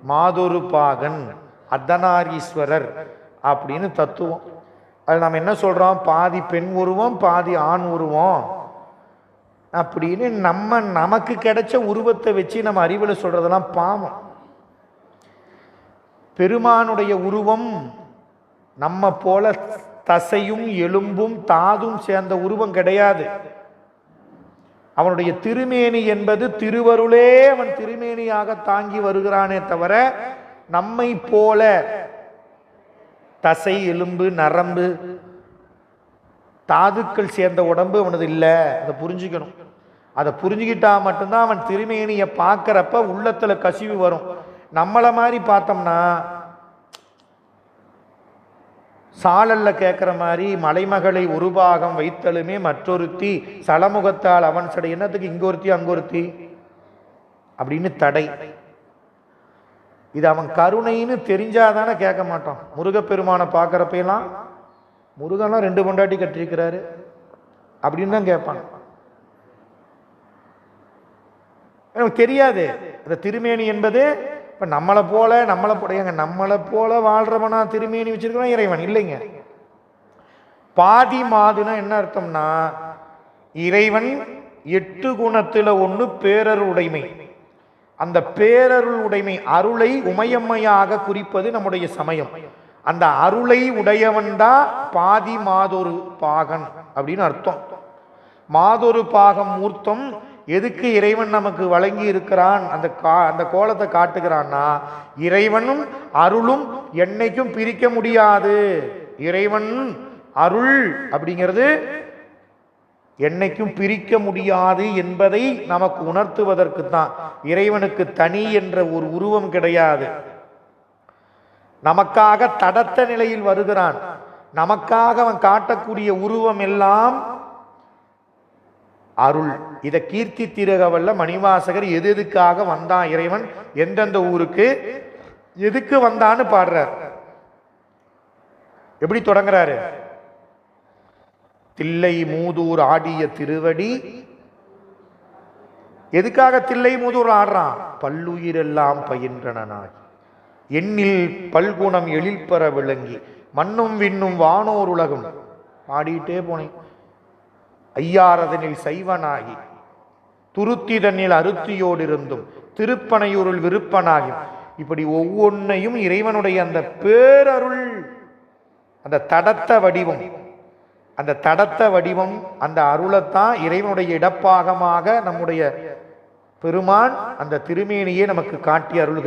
மாதொரு பாகன் அர்த்தநாரீஸ்வரர் அப்படின்னு தத்துவம். அது நம்ம என்ன சொல்றோம், பாதி பெண் உருவம் பாதி ஆண் உருவம் அப்படின்னு நமக்கு கிடைச்ச உருவத்தை வச்சு நம்ம அறிவுல சொல்றதெல்லாம் பாவம். பெருமானுடைய உருவம் நம்ம போல தசையும் எலும்பும் தாதும் சேர்ந்த உருவம் கிடையாது. அவனுடைய திருமேனி என்பது திருவருளே அவன் திருமேனியாக தாங்கி வருகிறானே தவிர நம்மை போல தசை எலும்பு நரம்பு தாதுக்கள் சேர்ந்த உடம்பு அவனது இல்லை. அதை புரிஞ்சுக்கணும். அதை புரிஞ்சுக்கிட்டா மட்டும்தான் அவன் திருமேனியை பார்க்கறப்ப உள்ளத்துல கசிவு வரும். நம்மளை மாதிரி பார்த்தோம்னா சாலல்ல கேட்கிற மாதிரி மலைமகளை ஒரு பாகம் வைத்தலுமே மற்றொருத்தி சலமுகத்தால் அவன் சடை, என்னத்துக்கு இங்கொருத்தி அங்கொருத்தி அப்படின்னு தடை. இது அவன் கருணைன்னு தெரிஞ்சாதானே கேட்க மாட்டான். முருகப்பெருமானை பார்க்கறப்பெல்லாம் முருகன்லாம் 2 பொண்டாட்டி கட்டிருக்கிறாரு அப்படின்னு தான் கேட்பான். எனக்கு தெரியாது அந்த திருமேனி என்பது. இப்ப நம்மளை போல வாழ்றவனா திருமேனி வச்சிருக்கான் இறைவன் இல்லைங்க. பாதி மாதுனா என்ன அர்த்தம்னா, இறைவன் 8 குணத்துல 1 பேரருள் உடைமை. அந்த பேரருள் உடைமை அருளை உமையம்மையாக குறிப்பது நம்முடைய சமயம். அந்த அருளை உடையவன் தான் பாதி மாதொரு பாகன் அப்படின்னு அர்த்தம். மாதொரு பாகம் மூர்த்தம் எதுக்கு இறைவன் நமக்கு வழங்கி இருக்கிறான், அந்த கோலத்தை காட்டுகிறான்னா, இறைவனும் அருளும் என்னைக்கும் பிரிக்க முடியாது. இறைவன் அருள் அப்படிங்கிறது என்னைக்கும் பிரிக்க முடியாது என்பதை நமக்கு உணர்த்துவதற்கு தான். இறைவனுக்கு தனி என்ற ஒரு உருவம் கிடையாது. நமக்காக தடத்த நிலையில் வருகிறான். நமக்காக அவன் காட்டக்கூடிய உருவம் எல்லாம் அருள். இத கீர்த்தி திருகவல்ல மணிவாசகர் எதுக்காக வந்தான் இறைவன், எந்தெந்த ஊருக்கு எதுக்கு வந்தான்னு பாடுறார். எப்படி தொடங்குறாரு, தில்லை மூதூர் ஆடிய திருவடி. எதுக்காக தில்லை மூதூர் ஆடுறான், பல்லுயிரெல்லாம் பயின்றனாகி எண்ணில் பல்குணம் எழில்பெற விளங்கி மண்ணும் விண்ணும் வானோர் உலகம் பாடிட்டே போனேன். ஐயாரதனில் சைவனாகி துருத்திதனில் அருத்தியோடு இருந்தும் திருப்பனையூரில் விருப்பனாகி, இப்படி ஒவ்வொன்னையும் இறைவனுடைய அந்த பேரருள், அந்த தடத்த வடிவம், அந்த தடத்த வடிவம், அந்த அருளைத்தான் இறைவனுடைய இடப்பாகமாக நம்முடைய பெருமான் அந்த திருமேனியை நமக்கு காட்டி அருள்கிறார்.